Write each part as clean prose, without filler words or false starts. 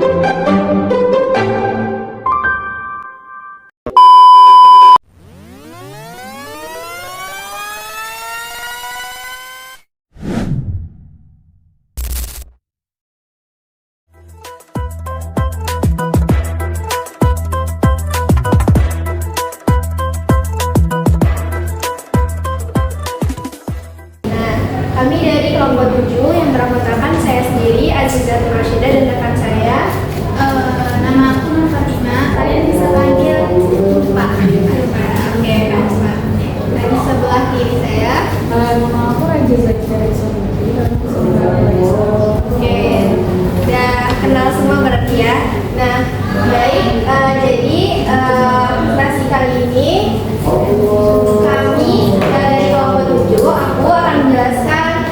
Kami dari kelompok 7 yang beranggotakan saya sendiri, Azizah Rashida, dan rekan saya. Nama aku Nur Fatima, kalian bisa panggil Lupa. Oke, Kak Lupa. Nah, di sebelah kiri saya. Nama aku Raja Zakia. Oke, udah kenal semua berarti ya. Nah, baik, jadi presentasi kali ini kami dari kelompok 7, aku akan menjelaskan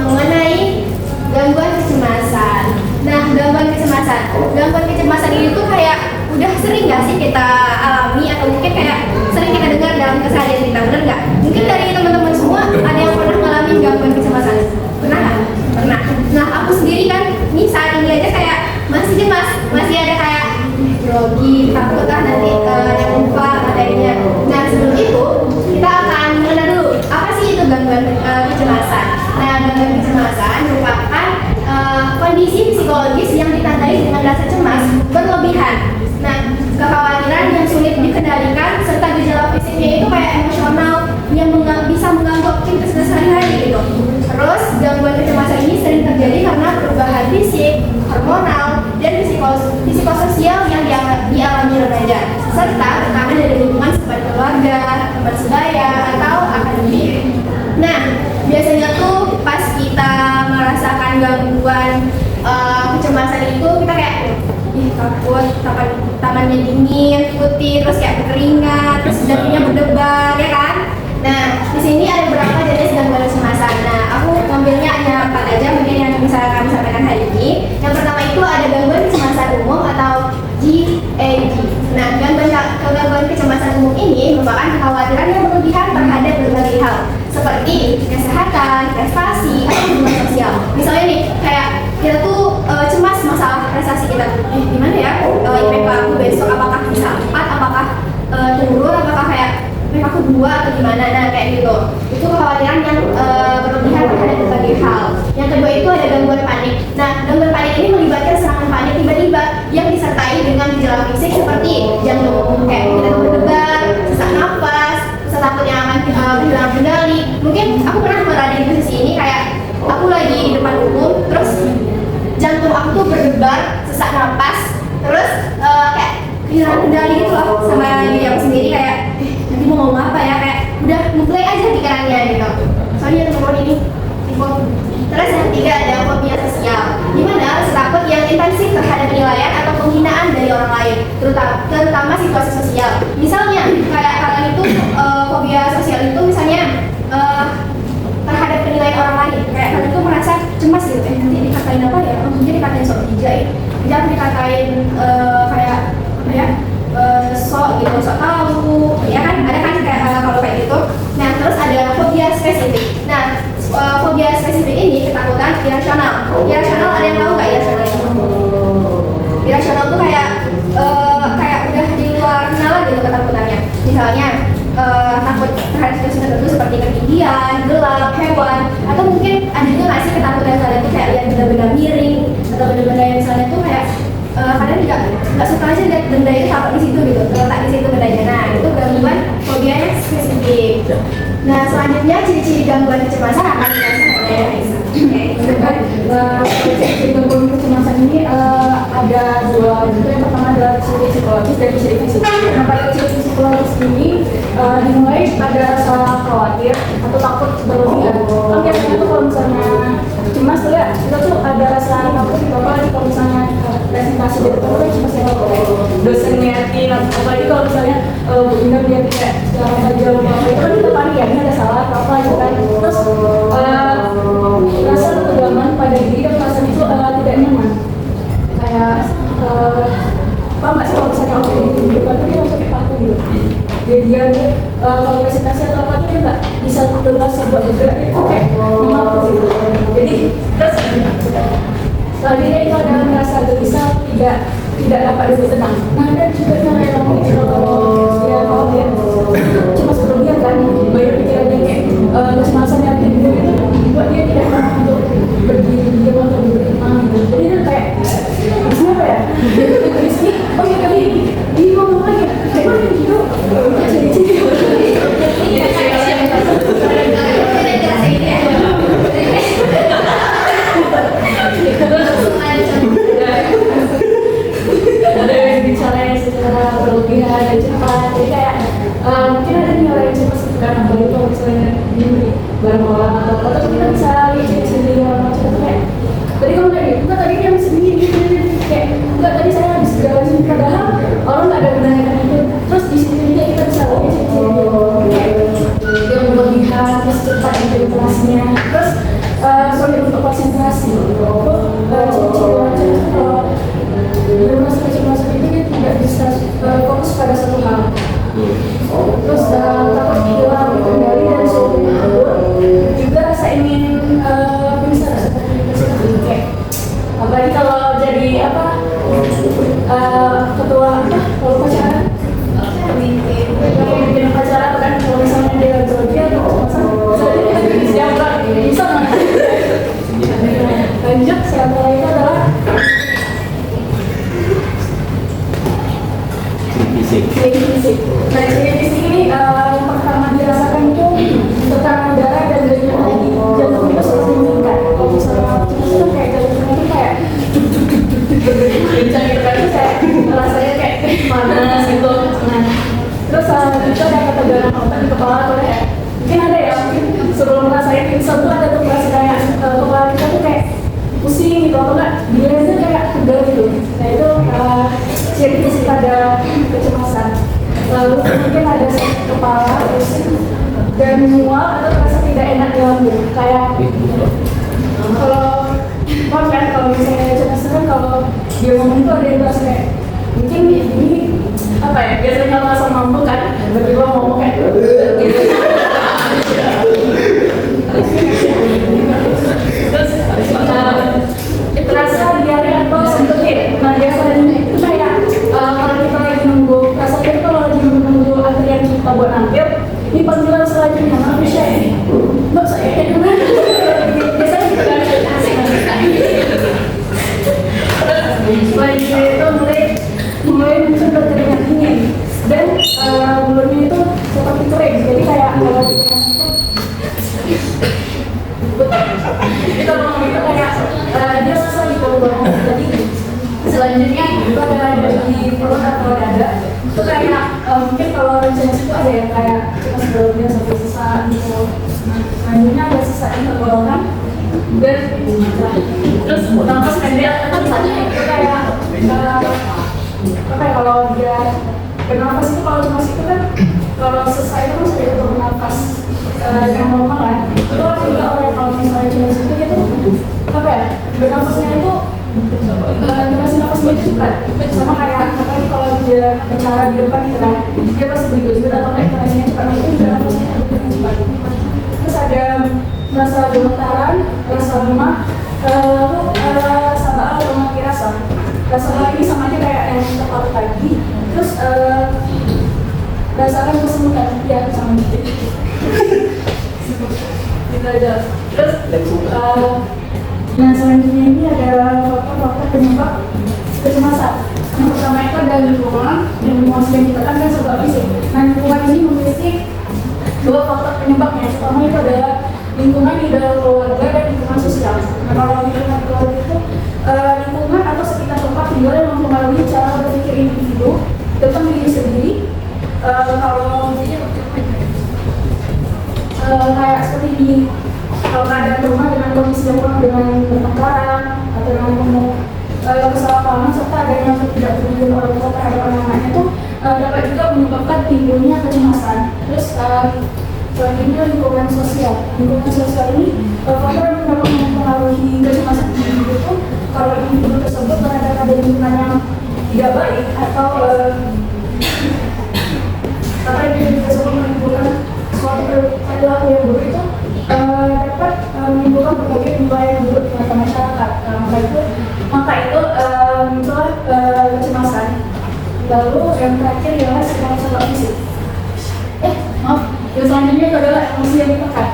mengenai gangguan kecemasan. Nah, gangguan kecemasan ini tuh kayak udah sering nggak sih kita alami, atau mungkin kayak sering kita dengar dalam keseharian kita, bener nggak? Mungkin dari teman-teman semua ada yang pernah ngalamin gangguan kecemasan? Pernah nggak? Pernah. Nah, aku sendiri kan nih saat ini aja kayak masih cemas, masih ada kayak grogi, takut nanti yang lupa materinya. Nah, sebelum itu kita akan mengenal dulu apa sih itu gangguan kecemasan. Nah, gangguan kecemasan merupakan kondisi psikologis yang ditandai dengan rasa cemas berlebihan. Nah, kekhawatiran yang sulit dikendalikan serta gejala fisiknya itu kayak emosional yang bisa mengganggu aktivitas sehari-hari gitu. Terus gangguan kecemasan ini sering terjadi karena perubahan fisik, hormonal, dan psikososial yang dialami remaja, serta tekanan dari lingkungan seperti keluarga, teman sebaya, atau akademik. Nah, biasanya tuh pas kita merasakan gangguan kecemasan itu kita kayak takut, tangannya dingin, putih, terus kayak berkeringat, terus dagunya berdebar, ya kan? Nah, di sini ada beberapa jenis gangguan kecemasan. Nah, aku ngambilnya hanya 4 aja mungkin yang bisa kami sampaikan hari ini. Yang pertama itu ada gangguan kecemasan umum atau GAG. Nah, gangguan kecemasan umum ini merupakan kekhawatiran yang berlebihan terhadap berbagai hal, seperti kesehatan, prestasi, atau hubungan sosial. Misalnya nih, kayak kita tuh cemas masalah prestasi kita. Gimana ya? IPK aku besok apakah bisa 4, apakah turun, apakah kayak aku 2 atau gimana, nah kayak gitu. Itu kekhawatiran yang berlebihan terhadap berbagai hal. Yang kedua itu ada gangguan panik. Nah, gangguan panik ini melibatkan serangan panik tiba-tiba yang disertai dengan gejala fisik seperti jantung kayak kita berdebar, sesak nafas, rasa takut yang akan kehilangan kendali. Mungkin aku pernah berada di posisi ini, kayak aku lagi di depan umum, terus jantung aku tuh berdebar, sesak nafas, terus kayak kehilangan kendali gitu loh sama diri aku sendiri, kayak nanti mau ngomong apa ya, kayak udah mulai aja pikirannya gitu. Soalnya teman ini tipe. Terus yang ketiga ada fobia sosial, dimana rasa takut yang intensif terhadap penilaian atau penghinaan dari orang lain, terutama situasi sosial. Misalnya kayak kalian itu fobia sosial itu misalnya terhadap penilaian orang lain, kayak kalian itu merasa cemas gitu, nanti dikatain apa ya, mungkin dikatain sok bijak, jangan dikatain kayak apa ya, sok gitu, sok tahu, ya kan, ada kan kayak kalau kayak gitu. Nah, terus ada fobia spesifik. Nah, fobia spesifik ini ketakutan irasional. Irasional, ada yang tahu nggak irasional itu? Irasional tuh kayak udah di luar nalar gitu ketakutannya. Misalnya takut terhadap situasi tertentu seperti ketinggian, gelap, hewan, atau mungkin ada juga nggak sih ketakutan kalian tuh kayak lihat benda-benda miring atau benda-benda yang misalnya tuh kayak kalian nggak suka aja lihat benda itu taruh di situ gitu, terletak di situ bendanya. Nah, itu gangguan fobia yang spesifik. Nah, selanjutnya ciri-ciri gangguan kecemasan akan dijelaskan oleh Aisyah. Ciri gangguan kecemasan ini ada 2 juga. Yang pertama adalah ciri psikologis dan ciri fisik. Nah, pada ciri psikologis ini dimulai ada rasa khawatir atau takut berlebihan. Kan biasanya tuh kalau misalnya cemas tuh ya, kita tuh ada rasa takut, apalagi kalau misalnya presentasi di depan kan cemas ya, dosen ngeliatin, apalagi kalau misalnya benar dia kayak secara belajar apa itu kan kita panik ya, ini ada salah apa gitu kan. Terus rasa ketegangan pada diri dan perasaan itu tidak nyaman, kayak apa nggak sih kalau misalnya aku di depan tuh dia langsung kaku gitu, dia kalau presentasi atau apa tuh dia nggak bisa lepas buat bergerak, itu kayak nyaman gitu. Jadi terus selanjutnya itu ada rasa gelisah tidak dapat duduk tenang. Nah, dan juga yang kalau dia khawatir cuma berlebihan kan, banyak pikirannya kayak kecemasan yang timbul itu buat dia tidak mampu untuk berdiri diam atau duduk tenang gitu. Jadi kan kayak kenapa ya? Di sini, oh ya kali ini ngomong lagi, kayak mana gitu? Ada yang bicara secara berlebihan dan cepat, jadi kayak mungkin ada nih orang yang cepat kan, apalagi kalau misalnya di bareng orang atau kita bisa lihat sendiri orang cepat kayak tadi kamu kayak gitu, tadi dia masih begini kayak enggak, tadi saya habis jalan sini, padahal orang nggak ada menanyakan itu. Terus di sini juga kita bisa lihat dia berlebihan, terus cepat interaksinya, terus sulit untuk konsentrasi. Ciri-ciri kalau bermasalah itu dia tidak bisa fokus pada satu hal. Terus takut hilang kendali dan sulit tidur. Juga rasa ingin bisa kayak apalagi kalau jadi ketua kalau pacaran bikin pacaran kan, kalau misalnya dia grogi atau misalnya siapa bisa lanjut. Siapa itu adalah ciri fisik. Nah, ciri fisik ini yang pertama dirasakan itu tekanan darah dan denyut nadi jantung itu selalu meningkat. Kalau misalnya itu kayak jantungnya itu kayak kencang gitu kan, terus kayak rasanya kayak panas gitu. Nah, terus itu ada ketegangan otot di kepala tuh ya. Mungkin ada ya, mungkin sebelum ngerasain pingsan tuh ada tuh merasa kayak kepala kita tuh kayak pusing gitu atau enggak biasanya kayak tegang gitu. Nah itu ciri fisik pada kecemasan. Lalu mungkin ada sakit kepala, pusing dan mual atau rasa tidak enak di lambung. Kayak kalau misalnya kecemasan, kalau dia ngomong itu ada yang merasa kayak mungkin ini apa ya, biasanya kalau asam lambung kan tiba-tiba ngomong kayak terus terasa diare atau sentuhin. Nah biasanya itu kayak kalau kita lagi nunggu, rasanya itu kalau lagi nunggu antrian kita buat ambil ini panggilan selanjutnya, mana bisa ini mbak saya kayak gimana biasanya gitu kan. Selanjutnya itu mulai muncul keringat dingin dan mulutnya itu seperti kering, jadi kayak kalau kita ngomong itu kayak dia susah gitu ngomong. Jadi selanjutnya itu ada di perut atau dada itu kayak mungkin kalau rencana itu ada yang kayak kita sebelumnya sampai sesak gitu. Selanjutnya ada sesak di tenggorokan dan terus nafas pendek kan misalnya itu kayak kalau dia bernafas itu kalau cuma itu kan kalau sesak itu kan sudah bernafas yang normal kan. Itu juga orang kalau misalnya cuma itu dia tuh bernafasnya itu dikasih nafas lebih cepat, sama kayak kalau dia bicara di depan gitu kan dia pasti begitu atau kayak caranya cepat, itu juga nafasnya lebih cepat. Terus ada rasa gemetaran, rasa lemah, lalu rasa baal atau mati rasa. Rasa baal ini sama aja kayak yang tepat tadi. Terus rasakan kesemutan, ya sama gitu. Gitu aja. Terus nah selanjutnya ini ada faktor-faktor penyebab kecemasan. Yang pertama itu ada lingkungan yang sudah kita kan sebab fisik. Nah lingkungan ini memiliki dua faktor penyebabnya. Pertama itu adalah lingkungan di dalam keluarga dan lingkungan sosial. Nah kalau lingkungan keluarga itu lingkungan atau sekitar tempat tinggal yang mempengaruhi cara berpikir individu tentang diri sendiri. Kalau kayak seperti ini, kalau keadaan rumah dengan kondisi yang kurang dengan pertengkaran atau dengan penuh kesalahpahaman serta adanya tidak peduli orang tua terhadap anak-anaknya itu dapat juga menyebabkan timbulnya kecemasan. Terus selanjutnya lingkungan sosial. Lingkungan sosial ini faktor yang dapat mempengaruhi kecemasan individu itu kalau individu tersebut berada pada lingkungan yang tidak baik atau karena individu tersebut menimbulkan suatu perilaku yang buruk itu dapat menimbulkan berbagai nilai yang buruk di mata masyarakat. Maka itu muncullah Lalu yang terakhir ialah sebab fisik. Maaf, yang selanjutnya itu adalah emosi yang ditekan.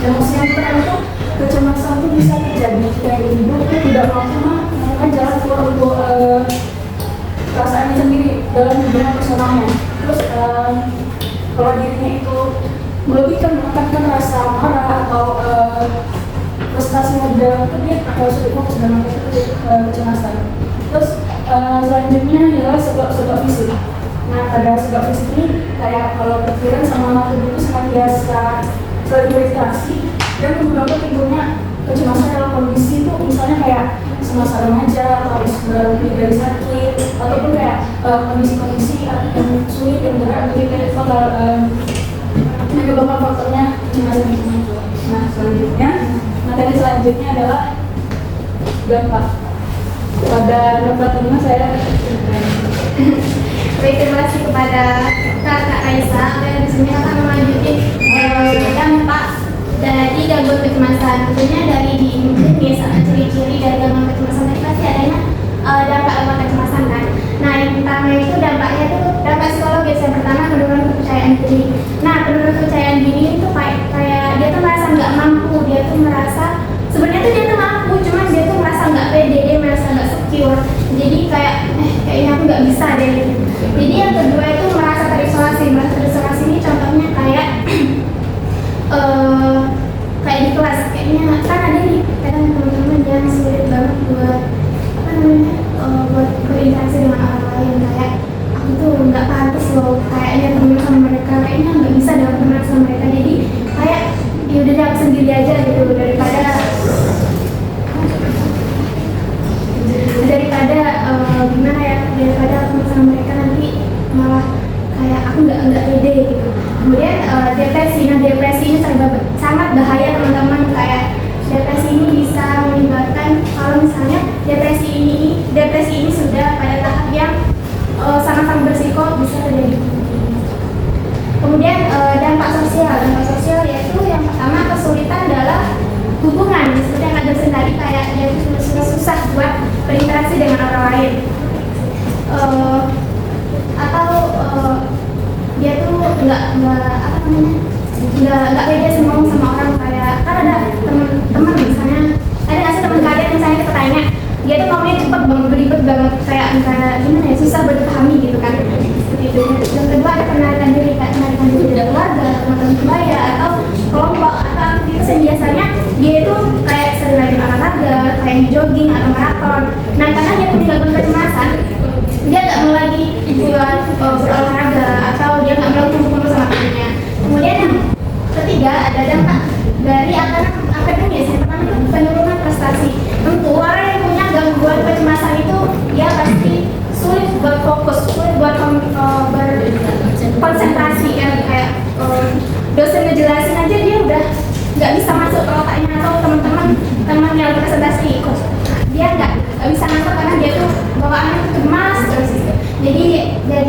Emosi yang ditekan itu kecemasan itu bisa terjadi jika individu itu tidak mampu menemukan jalan keluar untuk perasaannya sendiri dalam hubungan personalnya. Terus kalau dirinya itu melebihkan menekankan rasa marah atau frustasinya dalam kedip atau sulit fokus dalam kecemasan. Terus selanjutnya adalah sebab fisik. Nah, pada sebab fisik ini kayak kalau pikiran sama tubuh itu senantiasa beriritasi dan beberapa timbulnya kecemasan dalam kondisi itu misalnya kayak semasa remaja atau habis lebih dari sakit ataupun kayak kondisi-kondisi yang sulit yang berat jadi bakal menyebabkan faktornya kecemasan itu muncul. Nah, selanjutnya materi selanjutnya adalah dampak. Pada dampak ini saya Baik, terima kasih kepada Kak Raisa. Dan di sini akan melanjutkan dampak dari gangguan kecemasan. Tentunya dari mungkin biasa ciri-ciri dari gangguan kecemasan itu pasti adanya dampak gangguan kecemasan kan. Nah, yang pertama itu dampaknya itu dampak psikologis. Yang pertama penurunan kepercayaan diri. Nah, penurunan kepercayaan diri itu kayak dia tuh merasa nggak mampu, dia tuh merasa sebenarnya tuh dia tuh mampu, cuman dia tuh merasa nggak pede, dia merasa nggak secure. Jadi kayaknya aku nggak bisa deh. Jadi yang kedua itu merasa terisolasi. Merasa terisolasi ini contohnya kayak kayak di kelas kayaknya kan ada nih kadang teman-teman yang sulit banget buat buat berinteraksi dengan orang lain, kayak aku tuh nggak pantas loh kayaknya temen sama mereka, kayaknya nggak bisa dalam teman sama mereka. Jadi kayak ya udah deh aku sendiri aja gitu daripada gimana ya, daripada aku sama mereka nanti malah kayak aku nggak pede gitu. Kemudian depresi. Nah, depresi ini sangat bahaya teman-teman. Kayak depresi ini bisa menyebabkan kalau misalnya depresi ini sudah pada tahap yang sangat berisiko bisa terjadi. Kemudian dampak sosial yaitu yang pertama kesulitan dalam hubungan. Seperti yang ada tadi kayak dia susah buat berinteraksi dengan orang lain. Atau dia tuh nggak pede semua sama orang. Kayak kan ada teman misalnya, ada nggak sih teman kalian misalnya kita tanya, dia tuh ngomongnya cepet banget, beribet banget, kayak gimana ya, susah dipahami gitu kan. Seperti itu. Yang kedua ada penarikan diri dari keluarga, teman-teman sebaya atau kelompok atau aktivitas yang biasanya dia itu kayak sering lagi olahraga, kayak jogging atau maraton. Nah, karena dia punya gangguan kecemasan, dia nggak mau lagi buat berolahraga atau dia nggak mau kumpul sama temannya. Kemudian yang ketiga ada dampak dari akademis. Yang pertama itu penurunan prestasi. Tentu orang yang punya gangguan kecemasan itu dia pasti sulit buat fokus, sulit buat berkonsentrasi kan, kayak dosen ngejelasin aja dia udah nggak bisa masuk ke otaknya, atau teman yang presentasi ikut dia nggak bisa nangkep karena dia tuh bawaannya cemas terus gitu. Jadi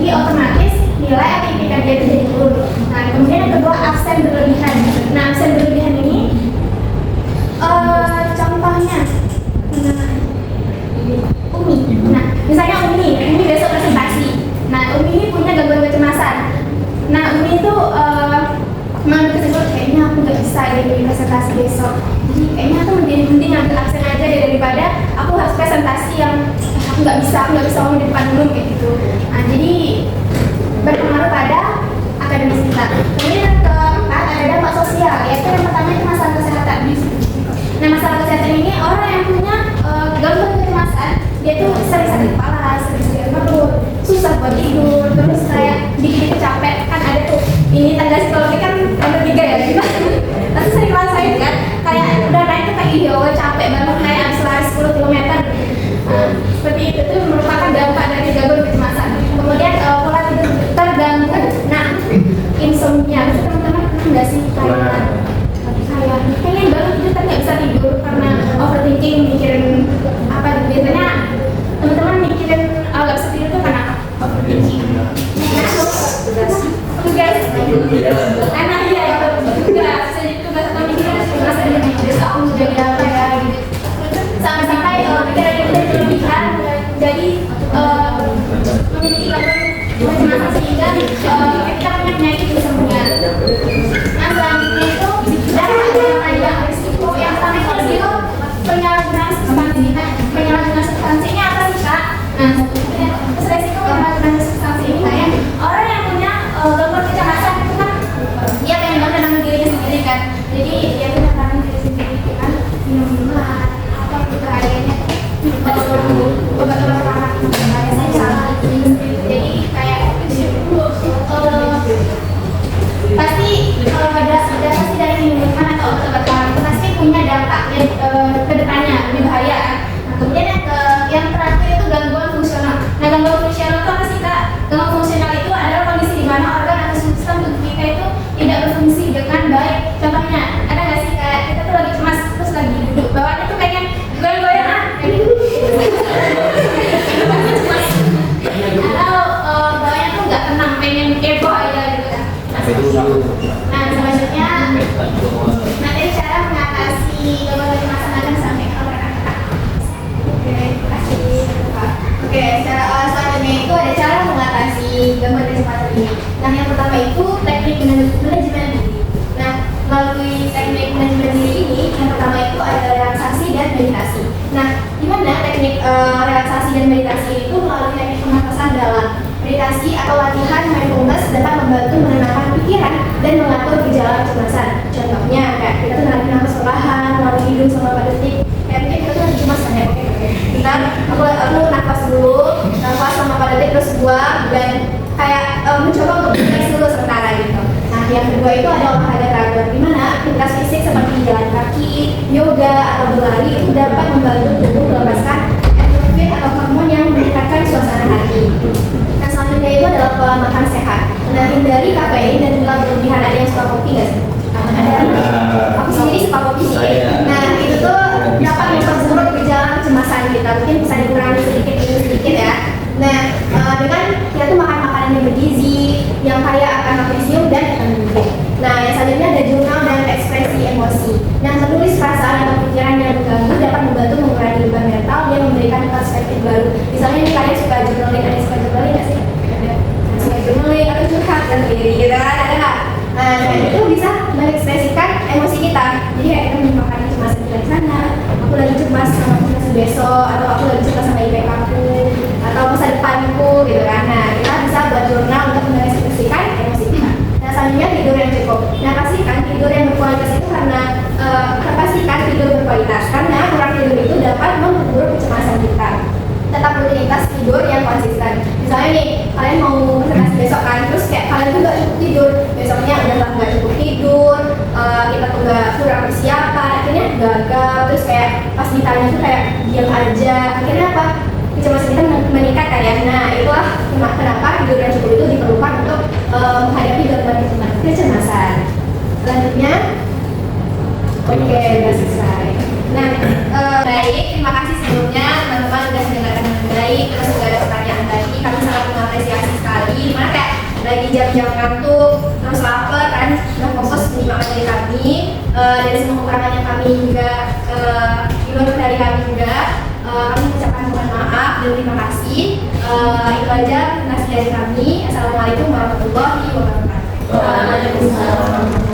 otomatis nilai IPK dia itu jadi turun. Nah, kemudian yang kedua absen berlebihan. Nah, absen berlebihan ini contohnya Umi. Nah, misalnya Umi besok presentasi. Nah, Umi ini punya gangguan kecemasan. Nah, Umi itu mengambil kesimpulan kayaknya aku nggak bisa di presentasi besok. Jadi kayaknya aku mending ambil absen aja daripada aku harus presentasi yang aku nggak bisa ngomong di depan umum kayak gitu. Nah, jadi berpengaruh pada akademis kita. Kemudian yang keempat ada dampak sosial, yaitu yang pertama itu masalah kesehatan. Nah, masalah kesehatan ini orang yang punya gangguan kecemasan dia tuh sering sakit kepala, sering sakit perut, susah buat tidur, terus kayak dikit-dikit capek. Kan ada tuh ini tanda psikologi kan nomor 3 ya kita pasti sering rasain kan, kayak udah naik tuh kayak capek banget kayak habis lari 10 km. Seperti itu tuh merupakan dampak dari gangguan kecemasan. Kemudian pola tidur terganggu. Nah, insomnia itu teman-teman pernah nggak sih kayak pengen banget tidur tapi nggak bisa tidur karena overthinking, mikirin apa gitu. Biasanya teman-teman mikirin nggak bisa tidur tuh karena overthinking. Tugas anak iya tugas atau mikirin tugas aku jadi apa ya gitu. Sampai pikiran itu berlebihan menjadi memiliki gangguan kecemasan sehingga kita punya penyakit insomnia. Nah, selanjutnya itu ada risiko yang pertama itu risiko penyalahgunaan substansi. Nah, penyalahgunaan substansi ini apa sih, Kak? Nah, risiko penyalahgunaan substansi ini kayak orang yang punya gangguan kecemasan itu kan dia pengen banget menenangkan dirinya sendiri kan. Jadi dia menenangkan diri sendiri kan minum-minuman atau berbahayanya obat-obat panas saya salah. Jadi kayak pasti pasti dari minuman atau obat panas itu pasti punya dampaknya ke depannya lebih bahaya kan. Nah, kemudian yang terakhir itu gangguan fungsional. Nah, gangguan fungsional itu apa sih, Kak? Gangguan fungsional itu adalah kondisi di mana organ atau sistem tubuh kita itu tidak berfungsi dengan baik. Contohnya, ada nggak sih kayak kita tuh lagi cemas terus lagi duduk, bawaannya tuh pengen goyang-goyang atau bawaannya tuh nggak tenang, pengen kepo aja gitu kan. Nah, selanjutnya nanti cara mengatasi gangguan kecemasan akan sampai ke rekan-rekan. Oke, terima kasih, Pak. Oke, selanjutnya itu ada cara mengatasi gangguan kecemasan ini. Nah, yang pertama itu teknik manajemen diri. Nah, melalui teknik manajemen diri ini, yang pertama itu ada relaksasi dan meditasi. Nah, di mana teknik relaksasi dan meditasi itu melalui teknik pernapasan dalam. Meditasi atau latihan mindfulness dapat membantu menenangkan pikiran dan mengatur gejala kecemasan. Contohnya, kayak kita tuh narik nafas perlahan melalui hidung selama 4 detik. Kayak mungkin kita tuh lagi cemas kan ya, oke. Bentar, aku nafas dulu, nafas selama 4 detik terus buang dan kayak mencoba untuk relax dulu sementara gitu. Nah, yang kedua itu ada olahraga teratur, di mana aktivitas fisik seperti jalan kaki, yoga atau berlari itu dapat membantu tubuh melepaskan endorfin atau hormon yang meningkatkan suasana hati. Nah, selanjutnya itu adalah pola makan sehat. Nah, hindari kafein dan gula berlebihan. Ada yang suka kopi nggak sih? Aku sendiri suka kopi sih. Nah, itu tuh dapat memperburuk gejala kecemasan kita. Mungkin bisa dikurangi sedikit demi sedikit ya. Nah, dengan kita tuh makan makanan yang bergizi, yang kaya akan magnesium dan vitamin B. Nah, yang selanjutnya ada jurnal dan ekspresi emosi. Nah, menulis perasaan atau pikiran yang mengganggu dapat membantu mengurangi beban mental dan memberikan perspektif baru. Misalnya nih, kalian suka journaling, ada yang suka journaling nggak sih? Ada. Suka journaling atau curhat sendiri gitu kan? Ada nggak? Nah, itu bisa mengekspresikan emosi kita. Jadi kayak kita menyumbangkan kecemasan kita di sana. Aku lagi cemas sama kecemasan besok, atau aku lagi cemas sama IPK aku, atau masa depanku gitu kan. Nah, kita bisa buat jurnal untuk mengekspresikan emosi kita. Nah, selanjutnya tidur yang cukup. Nah, pastikan tidur yang berkualitas itu karena pastikan tidur berkualitas, karena kurang tidur itu dapat memperburuk kecemasan kita. Tetap rutinitas tidur yang konsisten. Misalnya nih, kalian mau presentasi besok kan, terus kayak kalian tuh gak cukup tidur, besoknya udah gak cukup tidur, kita tuh gak kurang persiapan, akhirnya gagal, terus kayak pas ditanya tuh kayak diam aja, akhirnya apa? Kecemasan kita meningkat kan ya. Nah, itulah kenapa tidur yang cukup itu diperlukan untuk menghadapi gangguan kecemasan. Selanjutnya, oke, udah selesai. Nah, baik, terima kasih sebelumnya teman-teman sudah mendengarkan dengan baik. Terus juga ada pertanyaan tadi, kami sangat mengapresiasi sekali. Dimana kayak lagi jam-jam ngantuk, terus lapar kan, sudah fokus menyimak dari kami. Dari semua kekurangan yang kami juga ilmu dari kami juga, kami ucapkan mohon maaf dan terima kasih. Itu aja presentasi dari kami. Assalamualaikum warahmatullahi wabarakatuh. Waalaikumsalam.